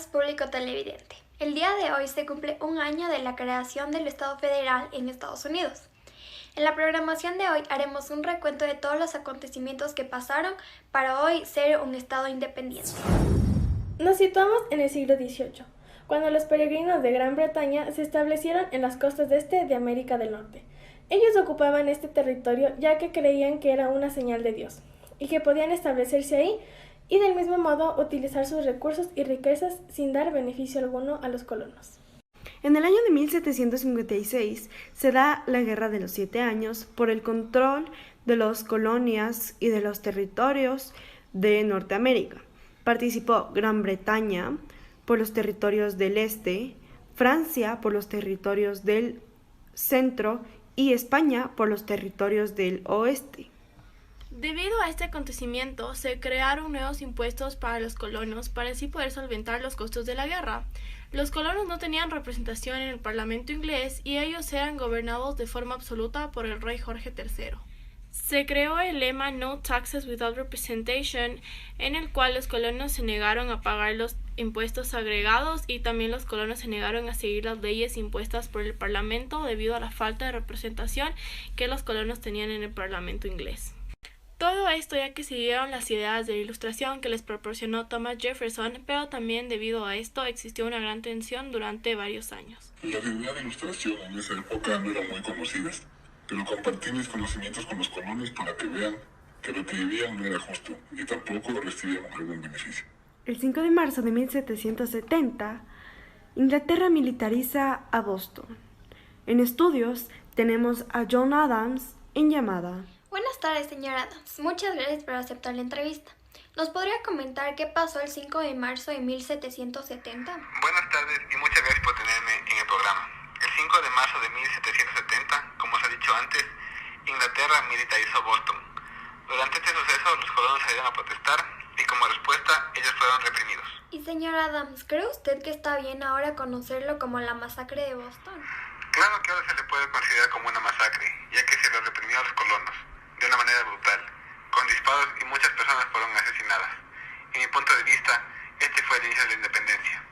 días, público televidente. El día de hoy se cumple un año de la creación del Estado Federal en Estados Unidos. En la programación de hoy haremos un recuento de todos los acontecimientos que pasaron para hoy ser un Estado independiente. Nos situamos en el siglo XVIII, cuando los peregrinos de Gran Bretaña se establecieron en las costas este de América del Norte. Ellos ocupaban este territorio ya que creían que era una señal de Dios, y que podían establecerse ahí y del mismo modo utilizar sus recursos y riquezas sin dar beneficio alguno a los colonos. En el año de 1756 se da la Guerra de los 7 Años por el control de las colonias y de los territorios de Norteamérica. Participó Gran Bretaña por los territorios del este, Francia por los territorios del centro y España por los territorios del oeste. Debido a este acontecimiento, se crearon nuevos impuestos para los colonos para así poder solventar los costos de la guerra. Los colonos no tenían representación en el Parlamento inglés y ellos eran gobernados de forma absoluta por el rey Jorge III. Se creó el lema No Taxes Without Representation, en el cual los colonos se negaron a pagar los impuestos agregados y también los colonos se negaron a seguir las leyes impuestas por el Parlamento debido a la falta de representación que los colonos tenían en el Parlamento inglés. Todo esto ya que siguieron las ideas de la Ilustración que les proporcionó Thomas Jefferson, pero también debido a esto existió una gran tensión durante varios años. Las ideas de Ilustración en esa época no eran muy conocidas, pero compartí mis conocimientos con los colonos para que vean que lo que vivían no era justo y tampoco recibían algún beneficio. El 5 de marzo de 1770, Inglaterra militariza a Boston. En estudios tenemos a John Adams en llamada. Buenas tardes, señor Adams. Muchas gracias por aceptar la entrevista. ¿Nos podría comentar qué pasó el 5 de marzo de 1770? Buenas tardes y muchas gracias por tenerme en el programa. El 5 de marzo de 1770, como se ha dicho antes, Inglaterra militarizó Boston. Durante este suceso, los colonos salieron a protestar y como respuesta, ellos fueron reprimidos. Y señor Adams, ¿cree usted que está bien ahora conocerlo como la masacre de Boston? Claro que ahora se le puede considerar como una masacre, ya que se los reprimió a los colonos, de una manera brutal, con disparos y muchas personas fueron asesinadas. En mi punto de vista, este fue el inicio de la independencia.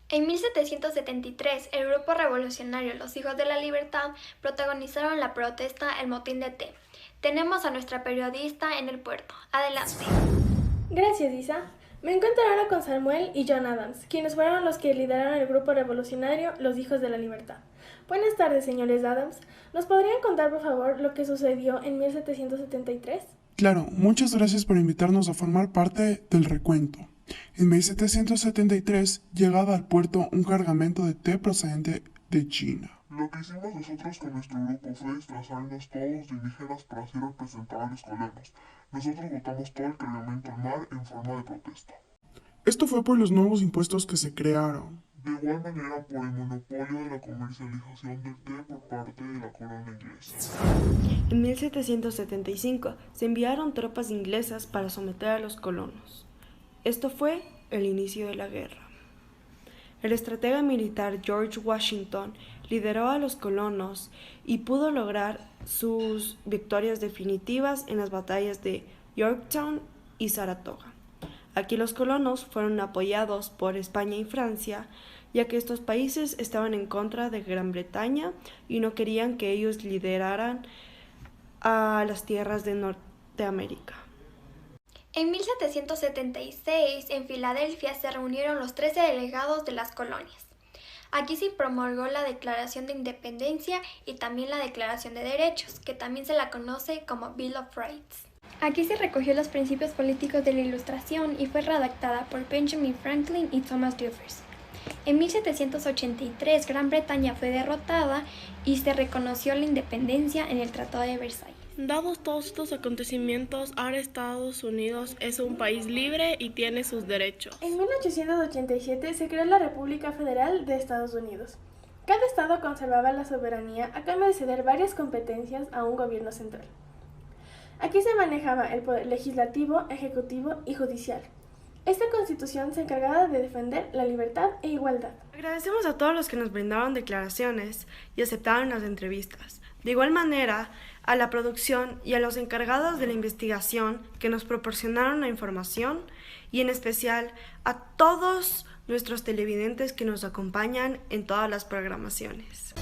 En 1773, el grupo revolucionario Los Hijos de la Libertad protagonizaron la protesta El Motín de Té. Tenemos a nuestra periodista en el puerto. Adelante. Gracias, Isa. Me encuentro ahora con Samuel y John Adams, quienes fueron los que lideraron el grupo revolucionario Los Hijos de la Libertad. Buenas tardes, señores Adams. ¿Nos podrían contar, por favor, lo que sucedió en 1773? Claro, muchas gracias por invitarnos a formar parte del recuento. En 1773 llegaba al puerto un cargamento de té procedente de China. Lo que hicimos nosotros con nuestro grupo fue disfrazarnos todos de indígenas para así representar a los colonos. Nosotros botamos todo el cargamento al mar en forma de protesta. Esto fue por los nuevos impuestos que se crearon. De igual manera por el monopolio de la comercialización del té por parte de la corona inglesa. En 1775 se enviaron tropas inglesas para someter a los colonos. Esto fue el inicio de la guerra. El estratega militar George Washington lideró a los colonos y pudo lograr sus victorias definitivas en las batallas de Yorktown y Saratoga. Aquí los colonos fueron apoyados por España y Francia, ya que estos países estaban en contra de Gran Bretaña y no querían que ellos lideraran a las tierras de Norteamérica. En 1776, en Filadelfia, se reunieron los 13 delegados de las colonias. Aquí se promulgó la Declaración de Independencia y también la Declaración de Derechos, que también se la conoce como Bill of Rights. Aquí se recogió los principios políticos de la Ilustración y fue redactada por Benjamin Franklin y Thomas Jefferson. En 1783, Gran Bretaña fue derrotada y se reconoció la independencia en el Tratado de Versalles. Dados todos estos acontecimientos, ahora Estados Unidos es un país libre y tiene sus derechos. En 1887 se creó la República Federal de Estados Unidos. Cada estado conservaba la soberanía a cambio de ceder varias competencias a un gobierno central. Aquí se manejaba el poder legislativo, ejecutivo y judicial. Esta constitución se encargaba de defender la libertad e igualdad. Agradecemos a todos los que nos brindaron declaraciones y aceptaron las entrevistas. De igual manera, a la producción y a los encargados de la investigación que nos proporcionaron la información y en especial a todos nuestros televidentes que nos acompañan en todas las programaciones.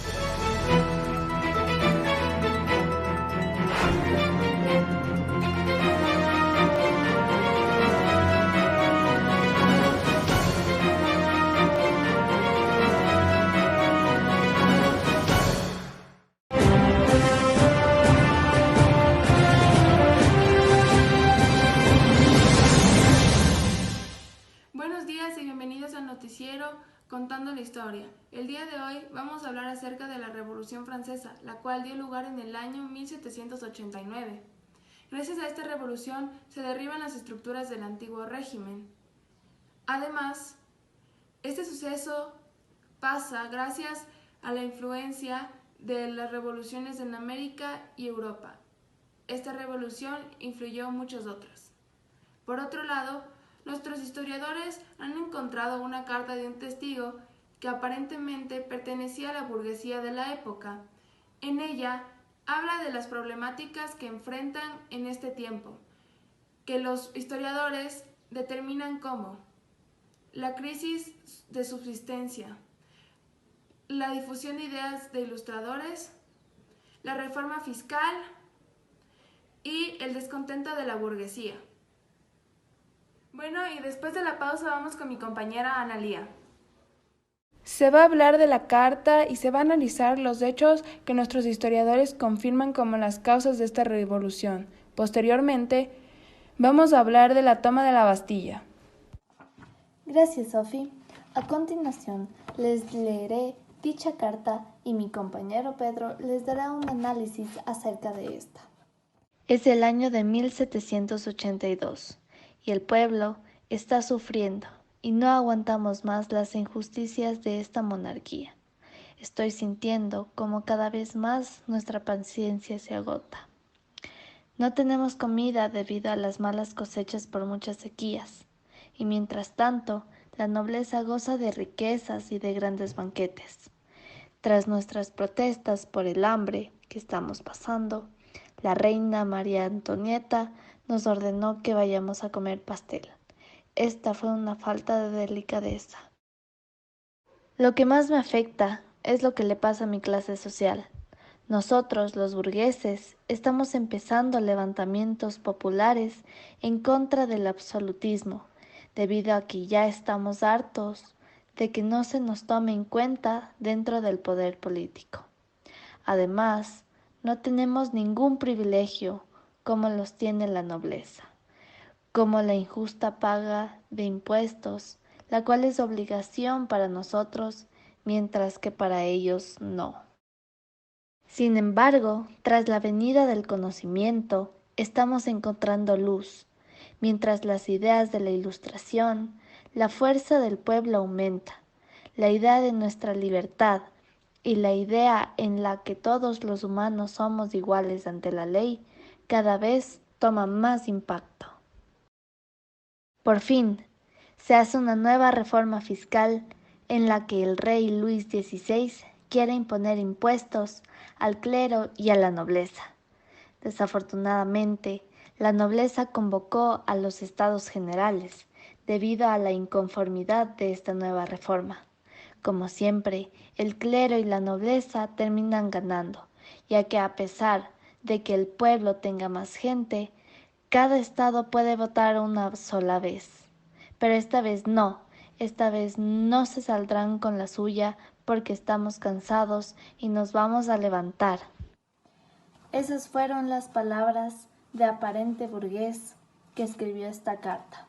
Buenos días y bienvenidos al noticiero Contando la Historia. El día de hoy vamos a hablar acerca de la Revolución Francesa, la cual dio lugar en el año 1789. Gracias a esta revolución se derriban las estructuras del antiguo régimen. Además, este suceso pasa gracias a la influencia de las revoluciones en América y Europa. Esta revolución influyó muchas otras. Por otro lado, nuestros historiadores han encontrado una carta de un testigo que aparentemente pertenecía a la burguesía de la época. En ella habla de las problemáticas que enfrentan en este tiempo, que los historiadores determinan como la crisis de subsistencia, la difusión de ideas de ilustradores, la reforma fiscal y el descontento de la burguesía. Bueno, y después de la pausa vamos con mi compañera Analía. Se va a hablar de la carta y se va a analizar los hechos que nuestros historiadores confirman como las causas de esta revolución. Posteriormente, vamos a hablar de la toma de la Bastilla. Gracias, Sofi. A continuación, les leeré dicha carta y mi compañero Pedro les dará un análisis acerca de esta. Es el año de 1782. Y el pueblo está sufriendo y no aguantamos más las injusticias de esta monarquía. Estoy sintiendo como cada vez más nuestra paciencia se agota. No tenemos comida debido a las malas cosechas por muchas sequías, y mientras tanto la nobleza goza de riquezas y de grandes banquetes. Tras nuestras protestas por el hambre que estamos pasando, la reina María Antonieta nos ordenó que vayamos a comer pastel. Esta fue una falta de delicadeza. Lo que más me afecta es lo que le pasa a mi clase social. Nosotros, los burgueses, estamos empezando levantamientos populares en contra del absolutismo, debido a que ya estamos hartos de que no se nos tome en cuenta dentro del poder político. Además, no tenemos ningún privilegio como los tiene la nobleza, como la injusta paga de impuestos, la cual es obligación para nosotros, mientras que para ellos no. Sin embargo, tras la venida del conocimiento, estamos encontrando luz. Mientras las ideas de la Ilustración, la fuerza del pueblo aumenta, la idea de nuestra libertad y la idea en la que todos los humanos somos iguales ante la ley, cada vez toma más impacto. Por fin, se hace una nueva reforma fiscal en la que el rey Luis XVI quiere imponer impuestos al clero y a la nobleza. Desafortunadamente, la nobleza convocó a los Estados Generales debido a la inconformidad de esta nueva reforma. Como siempre, el clero y la nobleza terminan ganando, ya que a pesar de que el pueblo tenga más gente, cada estado puede votar una sola vez. Pero esta vez no se saldrán con la suya porque estamos cansados y nos vamos a levantar. Esas fueron las palabras de aparente burgués que escribió esta carta.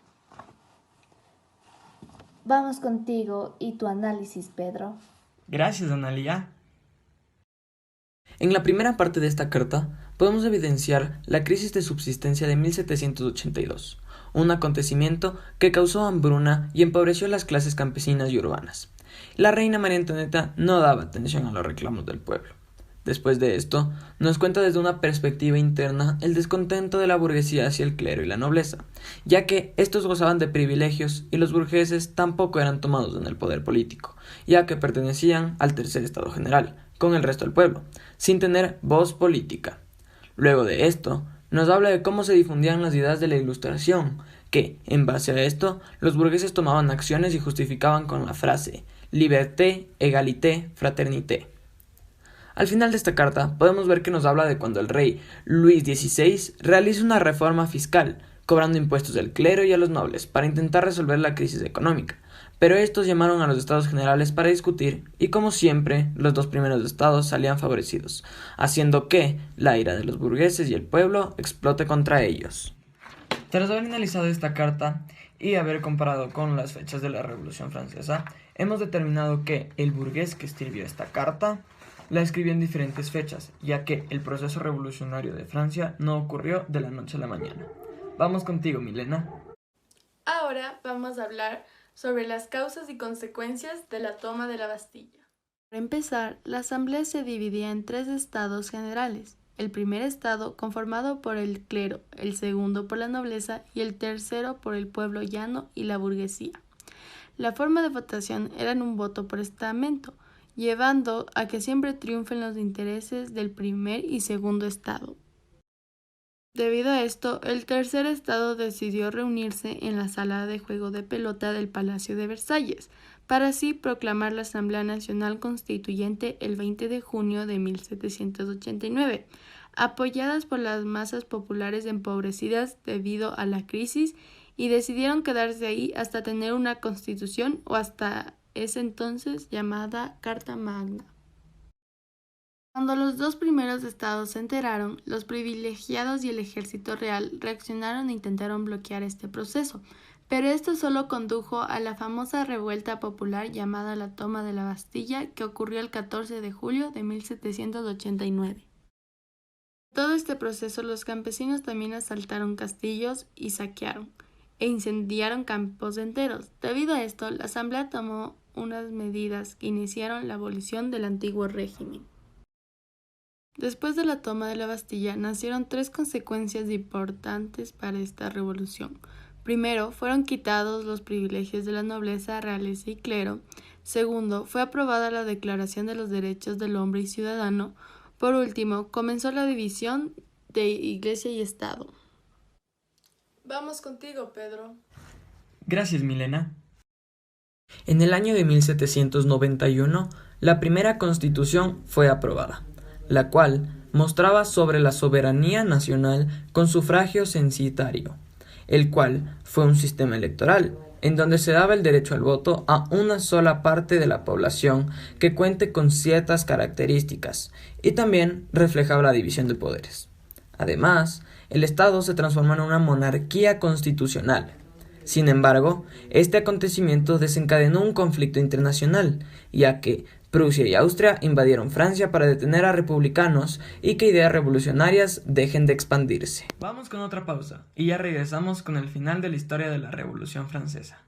Vamos contigo y tu análisis, Pedro. Gracias, Analía. En la primera parte de esta carta podemos evidenciar la crisis de subsistencia de 1782, un acontecimiento que causó hambruna y empobreció a las clases campesinas y urbanas. La reina María Antonieta no daba atención a los reclamos del pueblo. Después de esto, nos cuenta desde una perspectiva interna el descontento de la burguesía hacia el clero y la nobleza, ya que estos gozaban de privilegios y los burgueses tampoco eran tomados en el poder político, ya que pertenecían al tercer estado general, con el resto del pueblo, sin tener voz política. Luego de esto, nos habla de cómo se difundían las ideas de la Ilustración, que, en base a esto, los burgueses tomaban acciones y justificaban con la frase «liberté, égalité, fraternité». Al final de esta carta podemos ver que nos habla de cuando el rey Luis XVI realiza una reforma fiscal, cobrando impuestos del clero y a los nobles para intentar resolver la crisis económica, pero estos llamaron a los estados generales para discutir y como siempre los dos primeros estados salían favorecidos, haciendo que la ira de los burgueses y el pueblo explote contra ellos. Tras haber analizado esta carta y haber comparado con las fechas de la Revolución Francesa, hemos determinado que el burgués que escribió esta carta la escribió en diferentes fechas, ya que el proceso revolucionario de Francia no ocurrió de la noche a la mañana. Vamos contigo, Milena. Ahora vamos a hablar sobre las causas y consecuencias de la toma de la Bastilla. Para empezar, la asamblea se dividía en 3 estados generales. El primer estado conformado por el clero, el segundo por la nobleza y el tercero por el pueblo llano y la burguesía. La forma de votación era en un voto por estamento, llevando a que siempre triunfen los intereses del primer y segundo estado. Debido a esto, el tercer estado decidió reunirse en la sala de juego de pelota del Palacio de Versalles, para así proclamar la Asamblea Nacional Constituyente el 20 de junio de 1789, apoyadas por las masas populares empobrecidas debido a la crisis, y decidieron quedarse ahí hasta tener una constitución o hasta ese entonces llamada Carta Magna. Cuando los dos primeros estados se enteraron, los privilegiados y el ejército real reaccionaron e intentaron bloquear este proceso, pero esto solo condujo a la famosa revuelta popular llamada la Toma de la Bastilla, que ocurrió el 14 de julio de 1789. En todo este proceso, los campesinos también asaltaron castillos y saquearon, e incendiaron campos enteros. Debido a esto, la asamblea tomó unas medidas que iniciaron la abolición del antiguo régimen. Después de la toma de la Bastilla, nacieron 3 consecuencias importantes para esta revolución. Primero, fueron quitados los privilegios de la nobleza, realeza y clero. Segundo, fue aprobada la Declaración de los Derechos del Hombre y Ciudadano. Por último, comenzó la división de Iglesia y Estado. Vamos contigo, Pedro. Gracias, Milena. En el año de 1791, la primera Constitución fue aprobada, la cual mostraba sobre la soberanía nacional con sufragio censitario, el cual fue un sistema electoral, en donde se daba el derecho al voto a una sola parte de la población que cuente con ciertas características, y también reflejaba la división de poderes. Además, el Estado se transformó en una monarquía constitucional. Sin embargo, este acontecimiento desencadenó un conflicto internacional, ya que Prusia y Austria invadieron Francia para detener a republicanos y que ideas revolucionarias dejen de expandirse. Vamos con otra pausa, y ya regresamos con el final de la historia de la Revolución Francesa.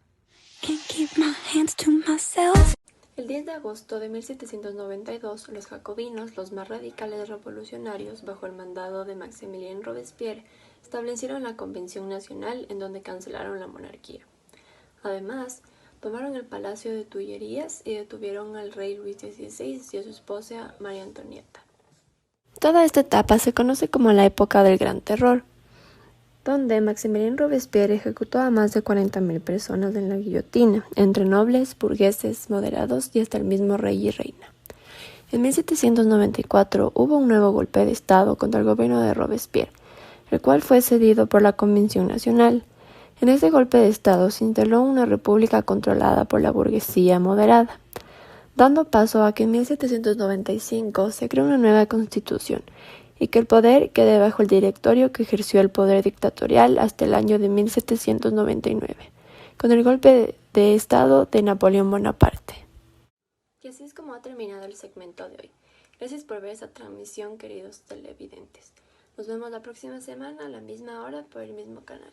El 10 de agosto de 1792, los jacobinos, los más radicales revolucionarios, bajo el mandado de Maximilien Robespierre, establecieron la Convención Nacional en donde cancelaron la monarquía. Además, tomaron el Palacio de Tullerías y detuvieron al rey Luis XVI y a su esposa María Antonieta. Toda esta etapa se conoce como la época del Gran Terror, donde Maximilien Robespierre ejecutó a más de 40.000 personas en la guillotina, entre nobles, burgueses, moderados y hasta el mismo rey y reina. En 1794 hubo un nuevo golpe de Estado contra el gobierno de Robespierre, el cual fue cedido por la Convención Nacional. En este golpe de Estado se instaló una república controlada por la burguesía moderada, dando paso a que en 1795 se creó una nueva constitución y que el poder quede bajo el directorio que ejerció el poder dictatorial hasta el año de 1799, con el golpe de Estado de Napoleón Bonaparte. Y así es como ha terminado el segmento de hoy. Gracias por ver esta transmisión, queridos televidentes. Nos vemos la próxima semana a la misma hora por el mismo canal.